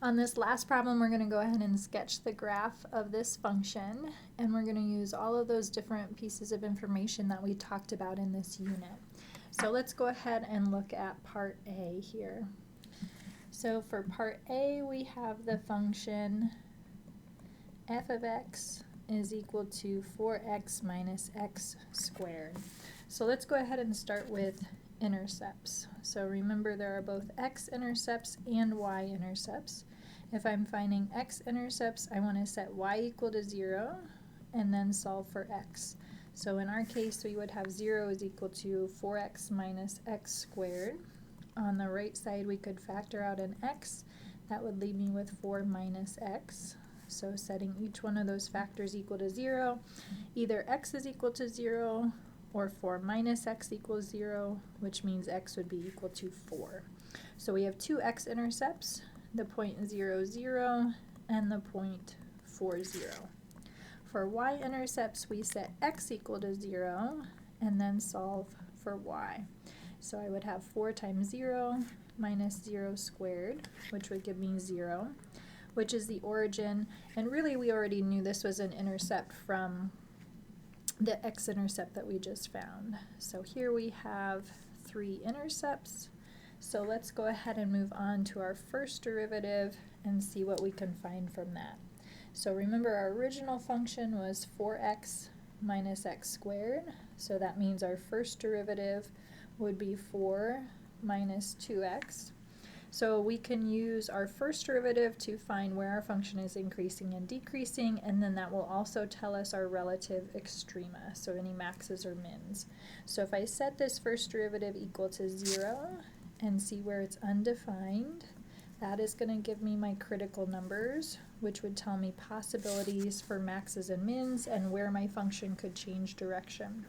On this last problem, we're going to go ahead and sketch the graph of this function, and we're going to use all of those different pieces of information that we talked about in this unit. So let's go ahead and look at part A here. So for part A, we have the function f of x is equal to 4x minus x squared. So let's go ahead and start with intercepts. So remember, there are both x-intercepts and y-intercepts. If I'm finding x-intercepts, I want to set y equal to 0 and then solve for x. So in our case, we would have 0 is equal to 4x minus x squared. On the right side, we could factor out an x. That would leave me with 4 minus x. So setting each one of those factors equal to 0, either x is equal to 0 or 4 minus x equals 0, which means x would be equal to 4. So we have two x-intercepts, the point 0, 0, and the point 4, 0. For y-intercepts, we set x equal to 0 and then solve for y. So I would have 4 times 0 minus 0 squared, which would give me 0, which is the origin. And really, we already knew this was an intercept from the x-intercept that we just found. So here we have 3 intercepts. So let's go ahead and move on to our first derivative and see what we can find from that. So remember, our original function was 4x minus x squared. So that means our first derivative would be 4 minus 2x. So we can use our first derivative to find where our function is increasing and decreasing, and then that will also tell us our relative extrema, so any maxes or mins. So if I set this first derivative equal to 0 and see where it's undefined, that is going to give me my critical numbers, which would tell me possibilities for maxes and mins and where my function could change direction.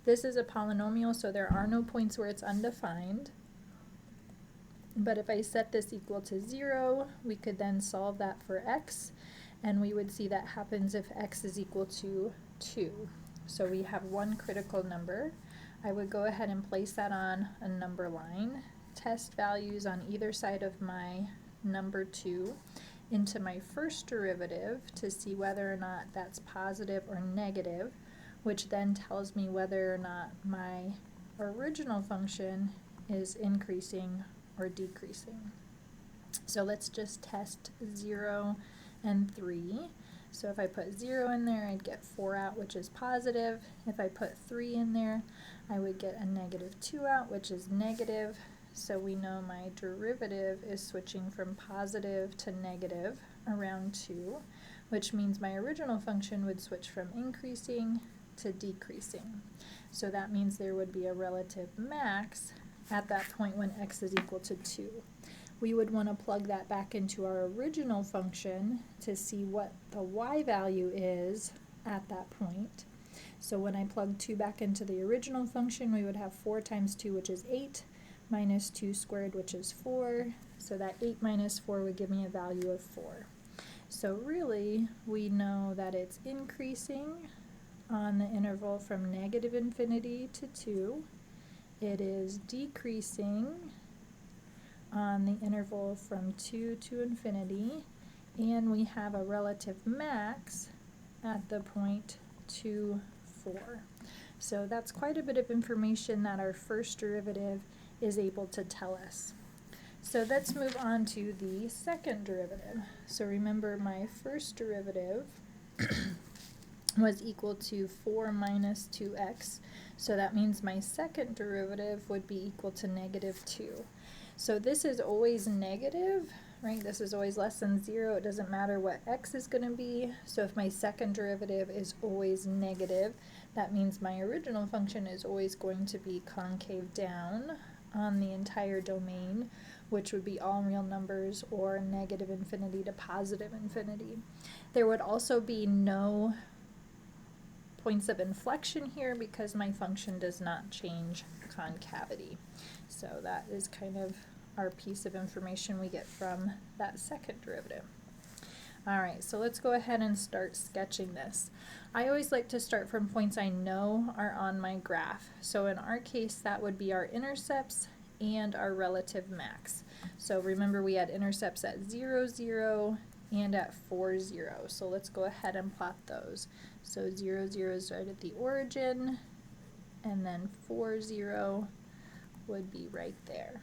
This is a polynomial, so there are no points where it's undefined. But if I set this equal to 0, we could then solve that for x, and we would see that happens if x is equal to 2. So we have one critical number. I would go ahead and place that on a number line, test values on either side of my number 2 into my first derivative to see whether or not that's positive or negative, which then tells me whether or not my original function is increasing or decreasing. So let's just test 0 and 3. So if I put 0 in there, I'd get 4 out, which is positive. If I put 3 in there, I would get a negative 2 out, which is negative. So we know my derivative is switching from positive to negative around 2, which means my original function would switch from increasing to decreasing. So that means there would be a relative max at that point when x is equal to 2. We would want to plug that back into our original function to see what the y value is at that point. So when I plug 2 back into the original function, we would have 4 times 2, which is 8, minus 2 squared, which is 4. So that 8 minus 4 would give me a value of 4. So really, we know that it's increasing on the interval from negative infinity to 2. It is decreasing on the interval from 2 to infinity, and we have a relative max at the point 2, 4. So that's quite a bit of information that our first derivative is able to tell us. So let's move on to the second derivative. So remember, my first derivative was equal to 4 minus 2x. So that means my second derivative would be equal to negative 2. So this is always negative, right? This is always less than 0. It doesn't matter what x is going to be. So if my second derivative is always negative, that means my original function is always going to be concave down on the entire domain, which would be all real numbers or negative infinity to positive infinity. There would also be no points of inflection here because my function does not change concavity. So that is kind of our piece of information we get from that second derivative. Alright, so let's go ahead and start sketching this. I always like to start from points I know are on my graph. So in our case, that would be our intercepts and our relative max. So remember we had intercepts at 0, 0, and at 4, 0. So let's go ahead and plot those. So 0, 0 is right at the origin, and then 4, 0 would be right there.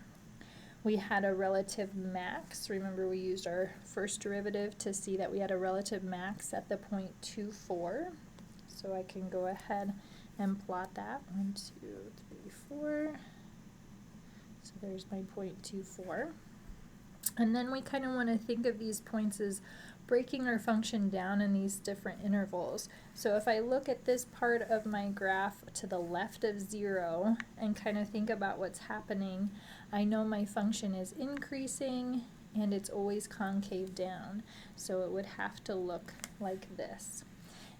We had a relative max. Remember we used our first derivative to see that we had a relative max at the point 2, 4. So I can go ahead and plot that. 1, 2, 3, 4. So there's my point 2, 4. And then we kind of want to think of these points as breaking our function down in these different intervals. So if I look at this part of my graph to the left of 0 and kind of think about what's happening, I know my function is increasing and it's always concave down. So it would have to look like this.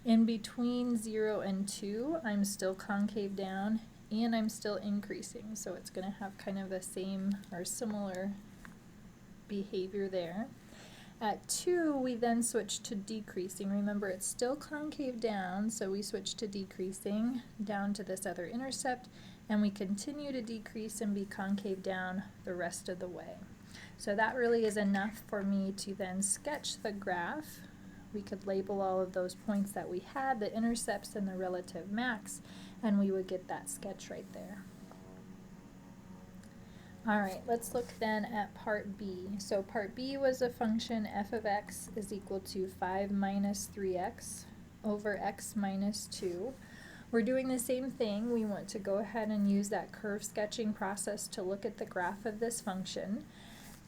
In between 0 and 2, I'm still concave down and I'm still increasing. So it's going to have kind of the same or similar behavior there. At 2, we then switch to decreasing. Remember, it's still concave down, so we switch to decreasing down to this other intercept, and we continue to decrease and be concave down the rest of the way. So that really is enough for me to then sketch the graph. We could label all of those points that we had, the intercepts and the relative max, and we would get that sketch right there. Alright, let's look then at part B. So part B was a function f of x is equal to 5 minus 3x over x minus 2. We're doing the same thing. We want to go ahead and use that curve sketching process to look at the graph of this function.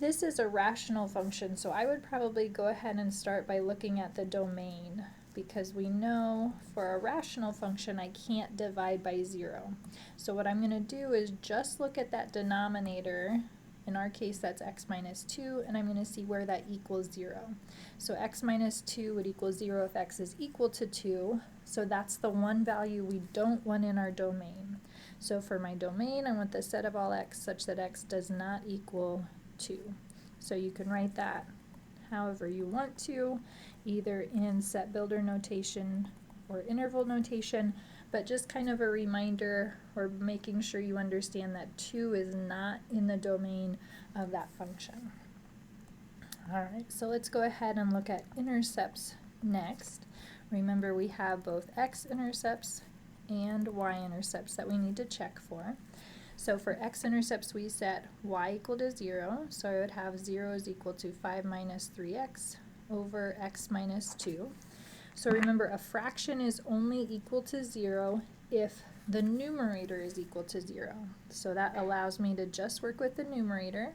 This is a rational function, so I would probably go ahead and start by looking at the domain, because we know for a rational function I can't divide by 0. So what I'm going to do is just look at that denominator. In our case that's x minus 2, and I'm going to see where that equals 0. So x minus 2 would equal 0 if x is equal to 2, so that's the one value we don't want in our domain. So for my domain I want the set of all x such that x does not equal 2. So you can write that however you want to, either in set builder notation or interval notation, but just kind of a reminder or making sure you understand that 2 is not in the domain of that function. Alright, so let's go ahead and look at intercepts next. Remember we have both x-intercepts and y-intercepts that we need to check for. So for x-intercepts we set y equal to 0, so I would have 0 is equal to 5 minus 3x over x minus 2. So remember, a fraction is only equal to 0 if the numerator is equal to 0. So that allows me to just work with the numerator.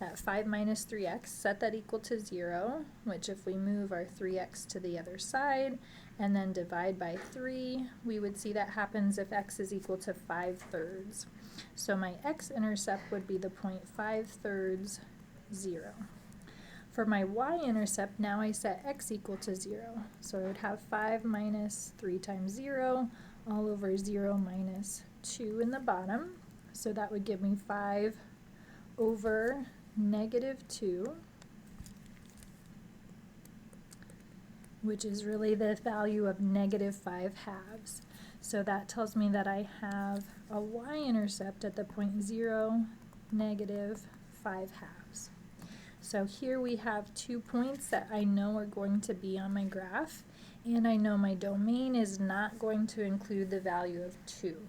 That 5 minus 3x, set that equal to 0, which if we move our 3x to the other side and then divide by 3, we would see that happens if x is equal to 5/3. So my x-intercept would be the point 5/3, 0. For my y-intercept, now I set x equal to 0. So I would have 5 minus 3 times 0 all over 0 minus 2 in the bottom. So that would give me 5 over negative 2, which is really the value of negative 5/2. So that tells me that I have a y-intercept at the point 0, negative 5/2. So here we have 2 points that I know are going to be on my graph, and I know my domain is not going to include the value of 2.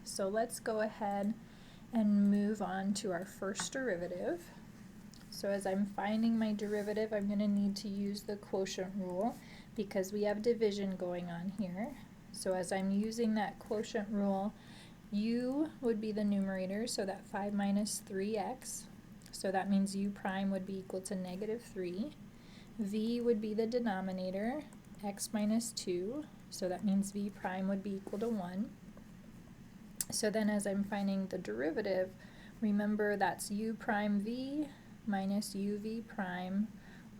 So let's go ahead and move on to our first derivative. So as I'm finding my derivative, I'm going to need to use the quotient rule because we have division going on here. So as I'm using that quotient rule, u would be the numerator, so that 5 minus 3x. So that means u prime would be equal to negative 3. V would be the denominator, x minus 2. So that means v prime would be equal to 1. So then as I'm finding the derivative, remember that's u prime v minus uv prime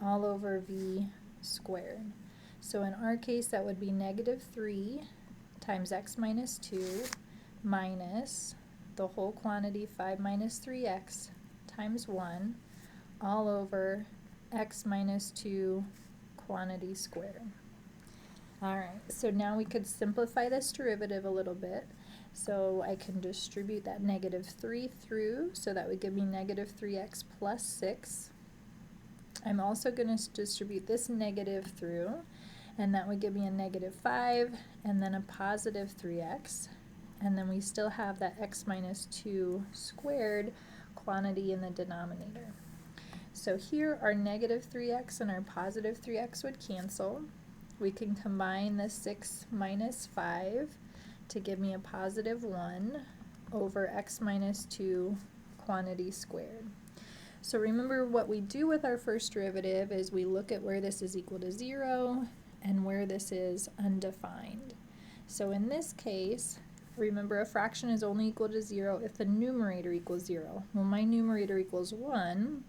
all over v squared. So in our case that would be negative 3 times x minus 2 minus the whole quantity 5 minus 3x times 1 all over x minus 2 quantity squared. Alright, so now we could simplify this derivative a little bit. So I can distribute that negative 3 through, so that would give me negative 3x plus 6. I'm also going to distribute this negative through, and that would give me a negative 5, and then a positive 3x. And then we still have that x minus 2 squared quantity in the denominator. So here our negative 3x and our positive 3x would cancel. We can combine the 6 minus 5 to give me a positive 1 over x minus 2 quantity squared. So remember, what we do with our first derivative is we look at where this is equal to 0 and where this is undefined. So in this case, remember, a fraction is only equal to 0 if the numerator equals 0. Well, my numerator equals 1,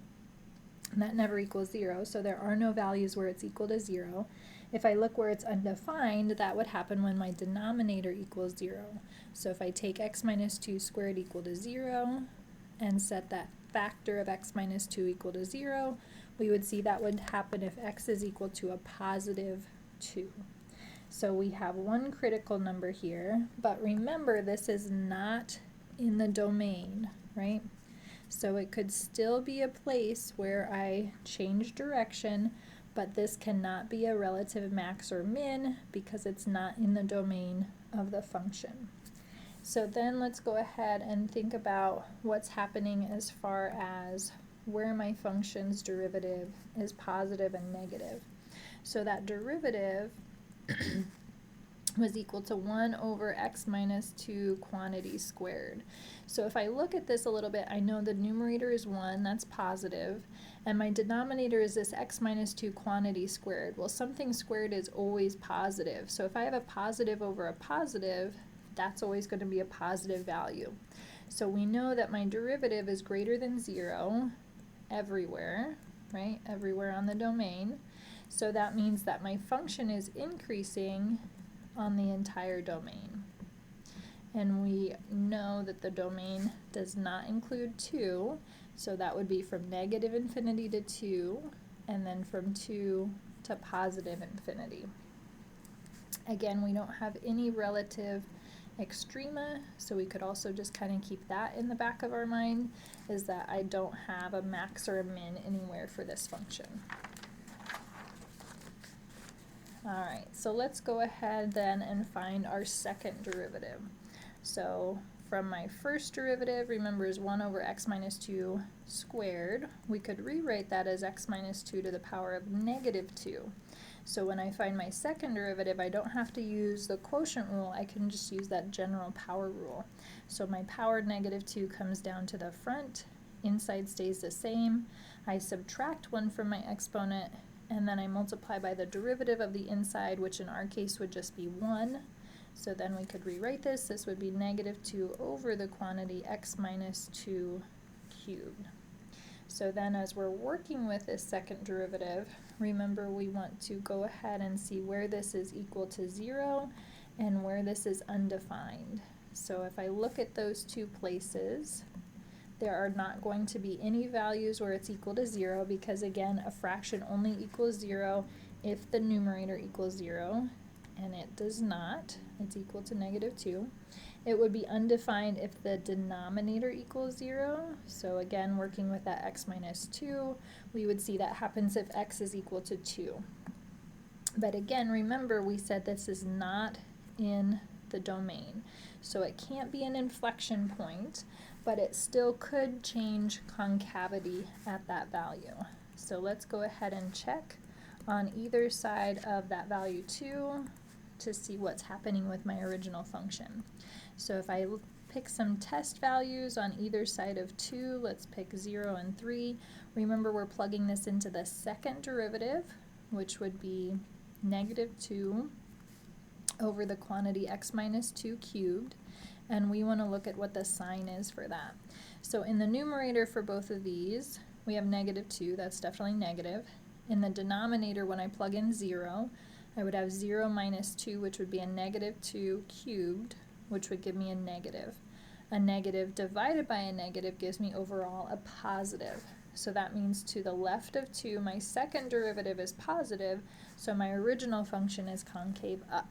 and that never equals 0, so there are no values where it's equal to 0. If I look where it's undefined, that would happen when my denominator equals 0. So if I take x minus 2 squared equal to 0 and set that factor of x minus 2 equal to 0, we would see that would happen if x is equal to a positive 2. So we have one critical number here, but remember, this is not in the domain, right? So it could still be a place where I change direction, but this cannot be a relative max or min because it's not in the domain of the function. So then let's go ahead and think about what's happening as far as where my function's derivative is positive and negative. So that derivative was equal to 1 over x minus 2 quantity squared. So if I look at this a little bit, I know the numerator is 1, that's positive, and my denominator is this x minus 2 quantity squared. Well, something squared is always positive. So if I have a positive over a positive, that's always going to be a positive value. So we know that my derivative is greater than 0 everywhere, right? Everywhere on the domain. So that means that my function is increasing on the entire domain. And we know that the domain does not include 2, so that would be from negative infinity to 2, and then from 2 to positive infinity. Again, we don't have any relative extrema, so we could also just kind of keep that in the back of our mind, is that I don't have a max or a min anywhere for this function. Alright, so let's go ahead then and find our second derivative. So from my first derivative, remember, is 1 over x minus 2 squared. We could rewrite that as x minus 2 to the power of negative 2. So when I find my second derivative, I don't have to use the quotient rule, I can just use that general power rule. So my power negative 2 comes down to the front, inside stays the same. I subtract 1 from my exponent, and then I multiply by the derivative of the inside, which in our case would just be 1. So then we could rewrite this. This would be negative 2 over the quantity x minus 2 cubed. So then as we're working with this second derivative, remember, we want to go ahead and see where this is equal to 0 and where this is undefined. So if I look at those two places, there are not going to be any values where it's equal to 0 because, again, a fraction only equals 0 if the numerator equals 0, and it does not. It's equal to negative 2. It would be undefined if the denominator equals 0. So again, working with that x minus 2, we would see that happens if x is equal to 2. But again, remember, we said this is not in the domain. So it can't be an inflection point, but it still could change concavity at that value. So let's go ahead and check on either side of that value 2 to see what's happening with my original function. So if I pick some test values on either side of 2, let's pick 0 and 3. Remember, we're plugging this into the second derivative, which would be negative 2 over the quantity x minus 2 cubed, and we want to look at what the sign is for that. So in the numerator for both of these, we have negative 2, that's definitely negative. In the denominator, when I plug in 0, I would have 0 minus 2, which would be a negative 2 cubed, which would give me a negative. A negative divided by a negative gives me overall a positive. So that means to the left of 2, my second derivative is positive, so my original function is concave up.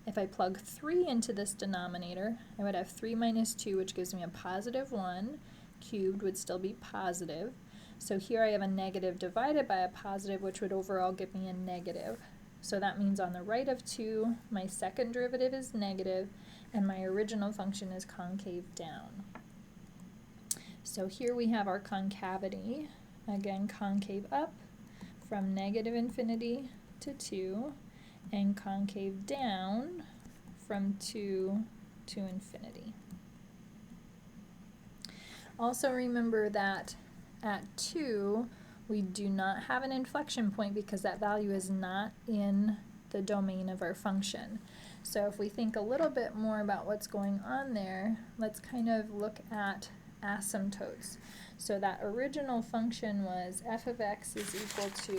If I plug 3 into this denominator, I would have 3 minus 2, which gives me a positive 1. Cubed would still be positive. So here I have a negative divided by a positive, which would overall give me a negative. So that means on the right of 2, my second derivative is negative, and my original function is concave down. So here we have our concavity. Again, concave up from negative infinity to 2, and concave down from 2 to infinity. Also remember that at 2, we do not have an inflection point because that value is not in the domain of our function. So if we think a little bit more about what's going on there, let's kind of look at asymptotes. So that original function was f of x is equal to,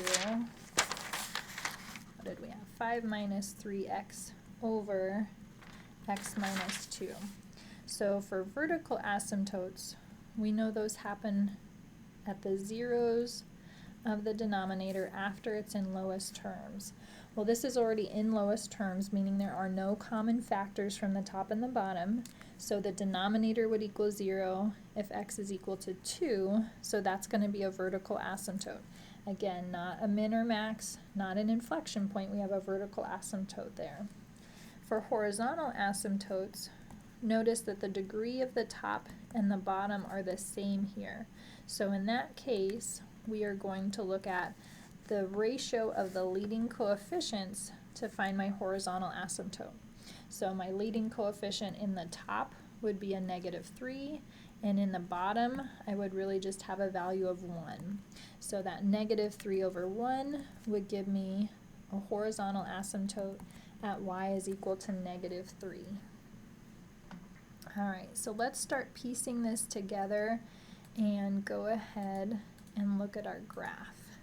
what did we have, 5 minus 3x over x minus 2. So for vertical asymptotes, we know those happen at the zeros of the denominator after it's in lowest terms. Well, this is already in lowest terms, meaning there are no common factors from the top and the bottom. So the denominator would equal 0 if x is equal to 2, so that's going to be a vertical asymptote. Again, not a min or max, not an inflection point, we have a vertical asymptote there. For horizontal asymptotes, notice that the degree of the top and the bottom are the same here. So in that case, we are going to look at the ratio of the leading coefficients to find my horizontal asymptote. So my leading coefficient in the top would be a -3, and in the bottom I would really just have a value of 1. So that -3 over 1 would give me a horizontal asymptote at y is equal to -3. Alright, so let's start piecing this together and go ahead and look at our graph.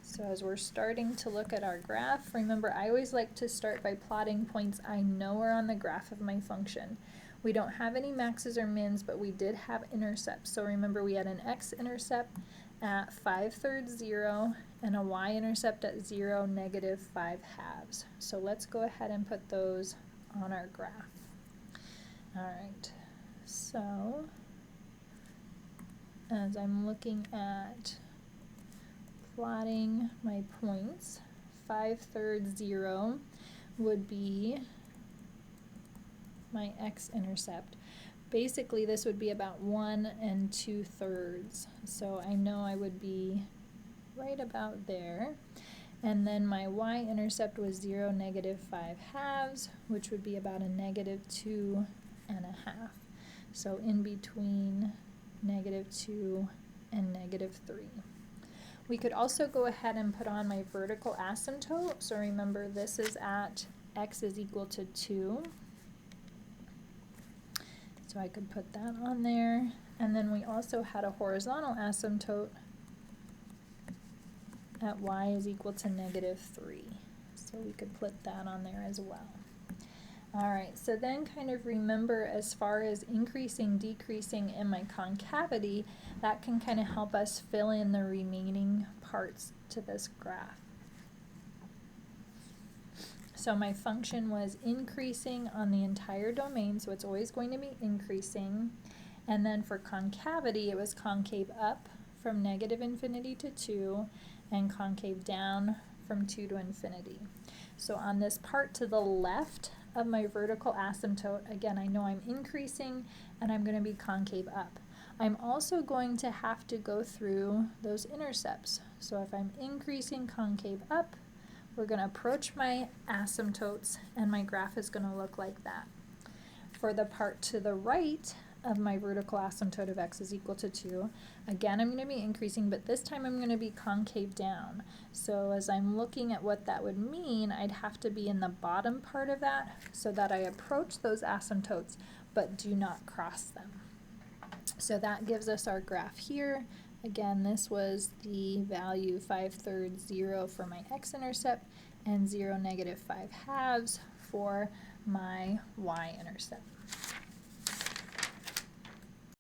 So as we're starting to look at our graph, remember I always like to start by plotting points I know are on the graph of my function. We don't have any maxes or mins, but we did have intercepts. So remember we had an x-intercept at 5/3, 0, and a y-intercept at 0, -5/2. So let's go ahead and put those on our graph. Alright, so as I'm looking at plotting my points, 5/3, 0 would be my x-intercept. Basically this would be about 1 2/3, so I know I would be right about there. And then my y-intercept was 0, -5/2, which would be about a -2.5. So in between -2 and -3. We could also go ahead and put on my vertical asymptote. So remember this is at x is equal to 2. So I could put that on there. And then we also had a horizontal asymptote at y is equal to -3. So we could put that on there as well. Alright, so then kind of remember as far as increasing, decreasing, and my concavity, that can kind of help us fill in the remaining parts to this graph. So my function was increasing on the entire domain, so it's always going to be increasing. And then for concavity, it was concave up from -infinity to 2, and concave down from 2 to infinity. So on this part to the left of my vertical asymptote, again, I know I'm increasing and I'm going to be concave up. I'm also going to have to go through those intercepts. So if I'm increasing concave up, we're going to approach my asymptotes and my graph is going to look like that. For the part to the right of my vertical asymptote of x is equal to 2, again I'm going to be increasing, but this time I'm going to be concave down. So as I'm looking at what that would mean, I'd have to be in the bottom part of that so that I approach those asymptotes but do not cross them. So that gives us our graph here. Again, this was the value 5/3, 0 for my x-intercept and 0, -5/2 for my y-intercept.